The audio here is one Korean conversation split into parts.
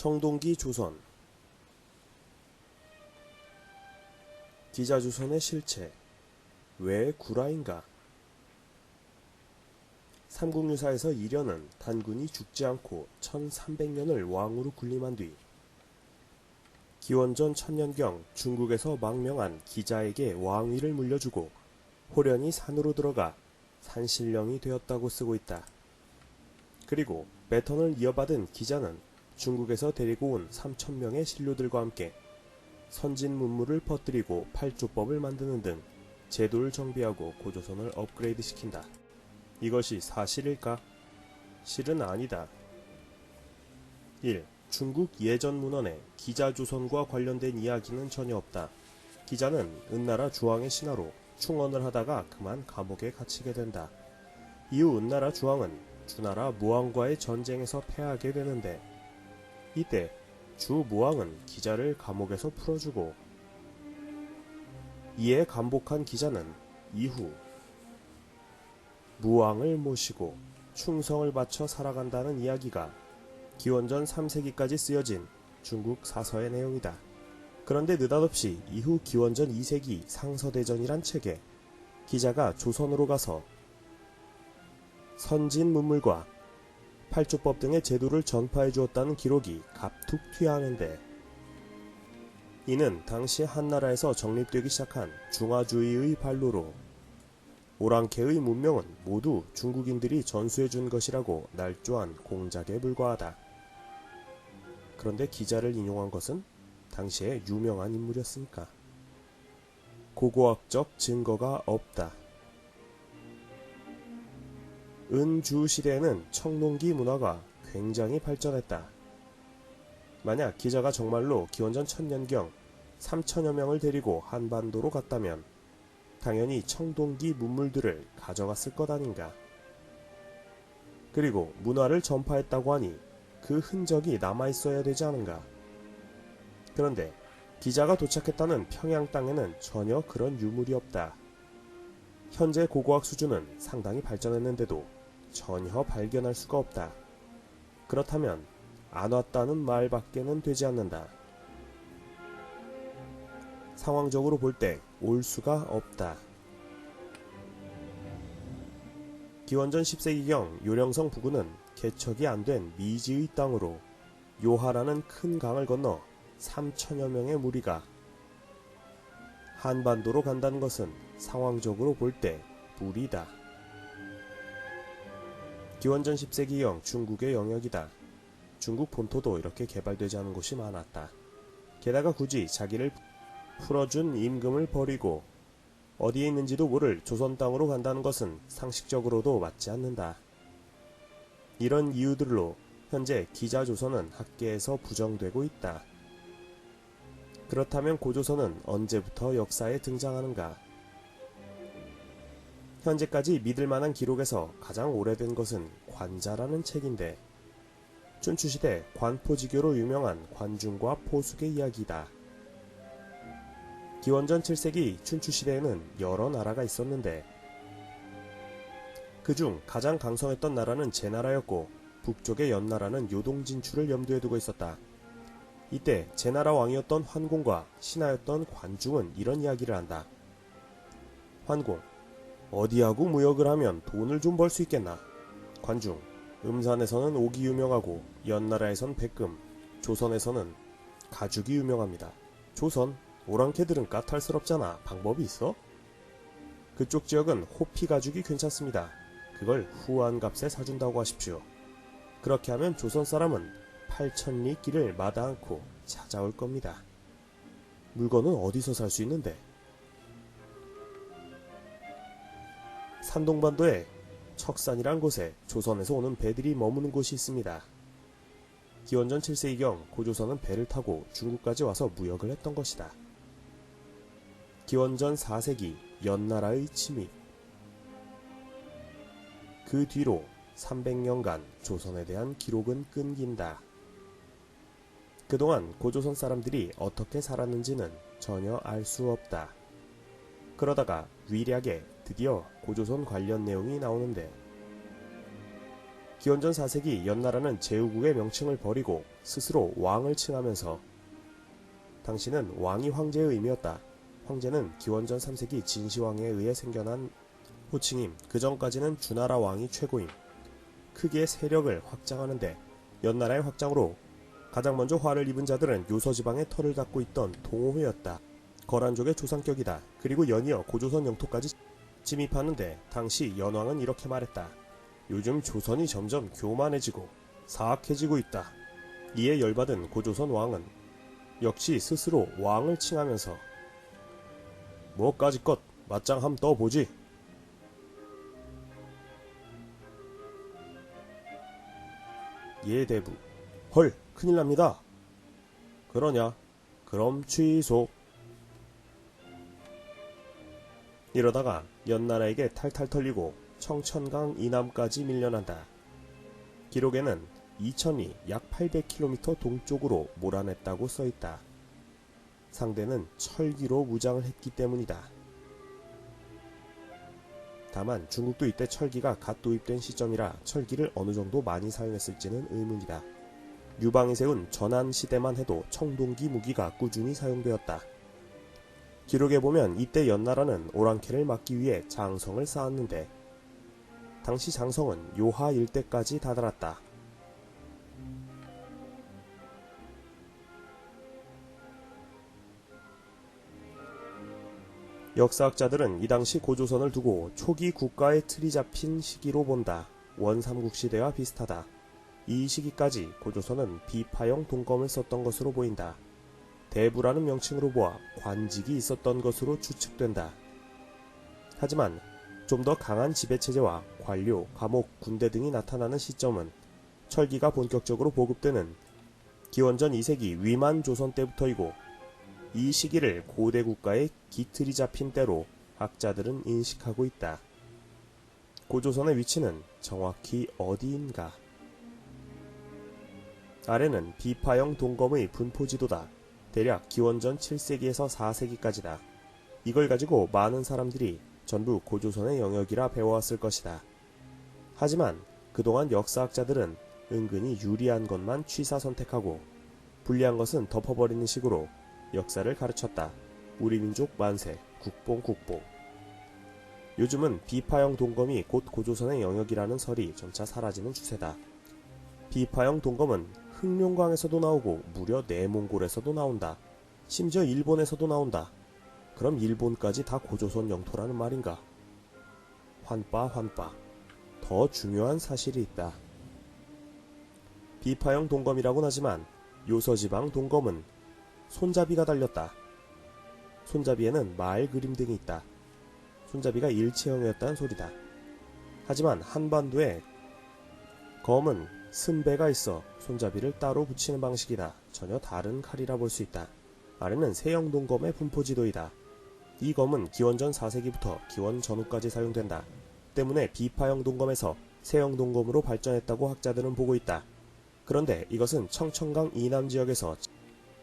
청동기 조선. 기자조선의 실체. 왜 구라인가? 삼국유사에서 이련은 단군이 죽지 않고 1300년을 왕으로 군림한 뒤 기원전 1000년경 중국에서 망명한 기자에게 왕위를 물려주고 호련히 산으로 들어가 산신령이 되었다고 쓰고 있다. 그리고 배턴을 이어받은 기자는 중국에서 데리고 온 3000명의 신료들과 함께 선진 문물을 퍼뜨리고 팔조법을 만드는 등 제도를 정비하고 고조선을 업그레이드 시킨다. 이것이 사실일까? 실은 아니다. 1. 중국 예전 문헌에 기자조선과 관련된 이야기는 전혀 없다. 기자는 은나라 주왕의 신하로 충언을 하다가 그만 감옥에 갇히게 된다. 이후 은나라 주왕은 주나라 무왕과의 전쟁에서 패하게 되는데 이때 주 무왕은 기자를 감옥에서 풀어주고 이에 감복한 기자는 이후 무왕을 모시고 충성을 바쳐 살아간다는 이야기가 기원전 3세기까지 쓰여진 중국 사서의 내용이다. 그런데 느닷없이 이후 기원전 2세기 상서대전이란 책에 기자가 조선으로 가서 선진 문물과 팔조법 등의 제도를 전파해 주었다는 기록이 갑툭 튀어나오는데 이는 당시 한나라에서 정립되기 시작한 중화주의의 발로로 오랑캐의 문명은 모두 중국인들이 전수해 준 것이라고 날조한 공작에 불과하다. 그런데 기자를 인용한 것은 당시에 유명한 인물이었으니까. 고고학적 증거가 없다. 은주 시대에는 청농기 문화가 굉장히 발전했다. 만약 기자가 정말로 기원전 1000년경 3000여 명을 데리고 한반도로 갔다면 당연히 청동기 문물들을 가져갔을 것 아닌가. 그리고 문화를 전파했다고 하니 그 흔적이 남아있어야 되지 않은가. 그런데 기자가 도착했다는 평양 땅에는 전혀 그런 유물이 없다. 현재 고고학 수준은 상당히 발전했는데도 전혀 발견할 수가 없다. 그렇다면 안 왔다는 말밖에는 되지 않는다. 상황적으로 볼 때 올 수가 없다. 기원전 10세기경 요령성 부근은 개척이 안 된 미지의 땅으로 요하라는 큰 강을 건너 3000여 명의 무리가 한반도로 간다는 것은 상황적으로 볼 때 무리다. 기원전 10세기경 중국의 영역이다. 중국 본토도 이렇게 개발되지 않은 곳이 많았다. 게다가 굳이 자기를 풀어준 임금을 버리고 어디에 있는지도 모를 조선 땅으로 간다는 것은 상식적으로도 맞지 않는다. 이런 이유들로 현재 기자조선은 학계에서 부정되고 있다. 그렇다면 고조선은 언제부터 역사에 등장하는가? 현재까지 믿을만한 기록에서 가장 오래된 것은 관자라는 책인데 춘추시대 관포지교로 유명한 관중과 포숙의 이야기다. 기원전 7세기 춘추시대에는 여러 나라가 있었는데 그중 가장 강성했던 나라는 제나라였고 북쪽의 연나라는 요동진출을 염두에 두고 있었다. 이때 제나라 왕이었던 환공과 신하였던 관중은 이런 이야기를 한다. 환공, 어디하고 무역을 하면 돈을 좀 벌 수 있겠나? 관중, 음산에서는 옥이 유명하고 연나라에선 백금, 조선에서는 가죽이 유명합니다. 조선, 오랑캐들은 까탈스럽잖아. 방법이 있어? 그쪽 지역은 호피 가죽이 괜찮습니다. 그걸 후한 값에 사준다고 하십시오. 그렇게 하면 조선 사람은 8000리 길을 마다 않고 찾아올 겁니다. 물건은 어디서 살 수 있는데? 산동반도에 척산이란 곳에 조선에서 오는 배들이 머무는 곳이 있습니다. 기원전 7세기경 고조선은 배를 타고 중국까지 와서 무역을 했던 것이다. 기원전 4세기 연나라의 침입. 그 뒤로 300년간 조선에 대한 기록은 끊긴다. 그동안 고조선 사람들이 어떻게 살았는지는 전혀 알 수 없다. 그러다가 위략에 드디어 고조선 관련 내용이 나오는데 기원전 4세기 연나라는 제후국의 명칭을 버리고 스스로 왕을 칭하면서 당시는 왕이 황제의 의미였다. 황제는 기원전 3세기 진시황에 의해 생겨난 호칭임. 그 전까지는 주나라 왕이 최고임. 크게 세력을 확장하는데 연나라의 확장으로 가장 먼저 화를 입은 자들은 요서지방에 터를 닦고 있던 동호회였다. 거란족의 조상격이다. 그리고 연이어 고조선 영토까지 침입하는데 당시 연왕은 이렇게 말했다. 요즘 조선이 점점 교만해지고 사악해지고 있다. 이에 열받은 고조선 왕은 역시 스스로 왕을 칭하면서 뭐까짓 것 맞짱 함 떠보지. 예대부. 헐, 큰일납니다. 그러냐? 그럼 취소. 이러다가 연나라에게 탈탈 털리고 청천강 이남까지 밀려난다. 기록에는 이천이 약 800km 동쪽으로 몰아냈다고 써있다. 상대는 철기로 무장을 했기 때문이다. 다만 중국도 이때 철기가 갓 도입된 시점이라 철기를 어느 정도 많이 사용했을지는 의문이다. 유방이 세운 전한 시대만 해도 청동기 무기가 꾸준히 사용되었다. 기록에 보면 이때 연나라는 오랑캐를 막기 위해 장성을 쌓았는데 당시 장성은 요하 일대까지 다다랐다. 역사학자들은 이 당시 고조선을 두고 초기 국가의 틀이 잡힌 시기로 본다. 원삼국시대와 비슷하다. 이 시기까지 고조선은 비파형 동검을 썼던 것으로 보인다. 대부라는 명칭으로 보아 관직이 있었던 것으로 추측된다. 하지만 좀 더 강한 지배체제와 관료, 감옥, 군대 등이 나타나는 시점은 철기가 본격적으로 보급되는 기원전 2세기 위만 조선 때부터이고 이 시기를 고대 국가의 기틀이 잡힌 때로 학자들은 인식하고 있다. 고조선의 위치는 정확히 어디인가? 아래는 비파형 동검의 분포지도다. 대략 기원전 7세기에서 4세기까지다. 이걸 가지고 많은 사람들이 전부 고조선의 영역이라 배워왔을 것이다. 하지만 그동안 역사학자들은 은근히 유리한 것만 취사 선택하고 불리한 것은 덮어버리는 식으로 역사를 가르쳤다. 우리 민족 만세, 국뽕. 요즘은 비파형 동검이 곧 고조선의 영역이라는 설이 점차 사라지는 추세다. 비파형 동검은 흑룡강에서도 나오고 무려 내몽골에서도 나온다. 심지어 일본에서도 나온다. 그럼 일본까지 다 고조선 영토라는 말인가? 환빠. 더 중요한 사실이 있다. 비파형 동검이라고는 하지만 요서지방 동검은 손잡이가 달렸다. 손잡이에는 말 그림 등이 있다. 손잡이가 일체형이었다는 소리다. 하지만 한반도에 검은 승배가 있어 손잡이를 따로 붙이는 방식이다. 전혀 다른 칼이라 볼 수 있다. 아래는 세형동검의 분포지도이다. 이 검은 기원전 4세기부터 기원 전후까지 사용된다. 때문에 비파형 동검에서 세형 동검으로 발전했다고 학자들은 보고 있다. 그런데 이것은 청천강 이남 지역에서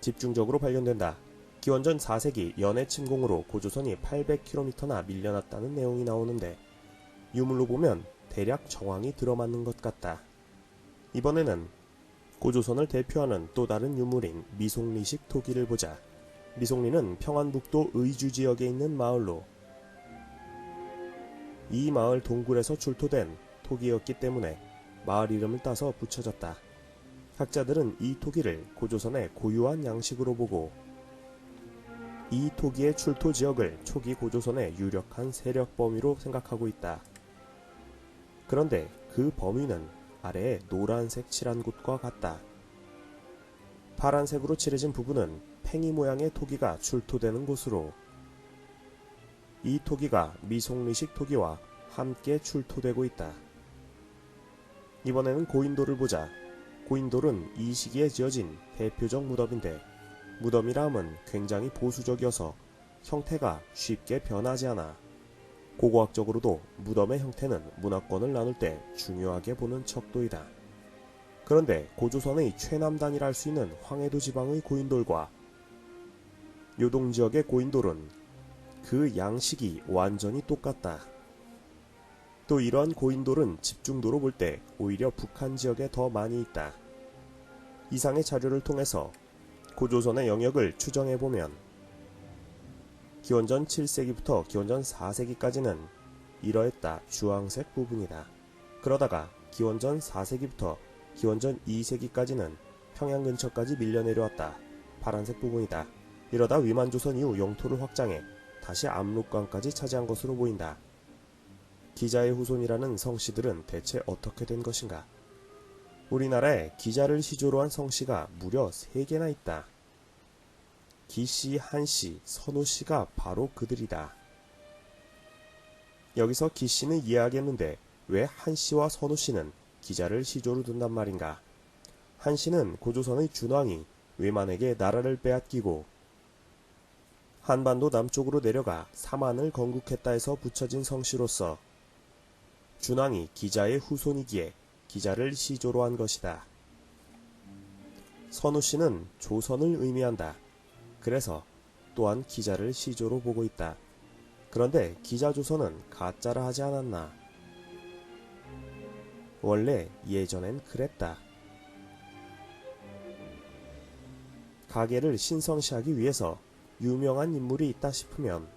집중적으로 발견된다. 기원전 4세기 연해 침공으로 고조선이 800km나 밀려났다는 내용이 나오는데 유물로 보면 대략 정황이 들어맞는 것 같다. 이번에는 고조선을 대표하는 또 다른 유물인 미송리식 토기를 보자. 미송리는 평안북도 의주 지역에 있는 마을로 이 마을 동굴에서 출토된 토기였기 때문에 마을 이름을 따서 붙여졌다. 학자들은 이 토기를 고조선의 고유한 양식으로 보고 이 토기의 출토 지역을 초기 고조선의 유력한 세력 범위로 생각하고 있다. 그런데 그 범위는 아래의 노란색 칠한 곳과 같다. 파란색으로 칠해진 부분은 팽이 모양의 토기가 출토되는 곳으로 이 토기가 미송리식 토기와 함께 출토되고 있다. 이번에는 고인돌을 보자. 고인돌은 이 시기에 지어진 대표적 무덤인데 무덤이라 함은 굉장히 보수적이어서 형태가 쉽게 변하지 않아. 고고학적으로도 무덤의 형태는 문화권을 나눌 때 중요하게 보는 척도이다. 그런데 고조선의 최남단이라 할 수 있는 황해도 지방의 고인돌과 요동지역의 고인돌은 그 양식이 완전히 똑같다. 또 이러한 고인돌은 집중도로 볼 때 오히려 북한 지역에 더 많이 있다. 이상의 자료를 통해서 고조선의 영역을 추정해보면 기원전 7세기부터 기원전 4세기까지는 이러했다 주황색 부분이다. 그러다가 기원전 4세기부터 기원전 2세기까지는 평양 근처까지 밀려내려왔다. 파란색 부분이다. 이러다 위만조선 이후 영토를 확장해 다시 압록강까지 차지한 것으로 보인다. 기자의 후손이라는 성씨들은 대체 어떻게 된 것인가? 우리나라에 기자를 시조로 한 성씨가 무려 3개나 있다. 기씨, 한씨, 선우씨가 바로 그들이다. 여기서 기씨는 이해하겠는데 왜 한씨와 선우씨는 기자를 시조로 둔단 말인가? 한씨는 고조선의 준왕이 외만에게 나라를 빼앗기고 한반도 남쪽으로 내려가 삼한을 건국했다 해서 붙여진 성씨로서 준왕이 기자의 후손이기에 기자를 시조로 한 것이다. 선우씨는 조선을 의미한다. 그래서 또한 기자를 시조로 보고 있다. 그런데 기자조선은 가짜라 하지 않았나? 원래 예전엔 그랬다. 가계를 신성시하기 위해서 유명한 인물이 있다 싶으면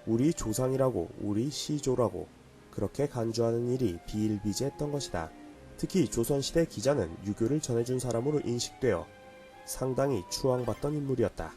우리 조상이라고 우리 시조라고 그렇게 간주하는 일이 비일비재했던 것이다. 특히 조선시대 기자는 유교를 전해준 사람으로 인식되어 상당히 추앙받던 인물이었다.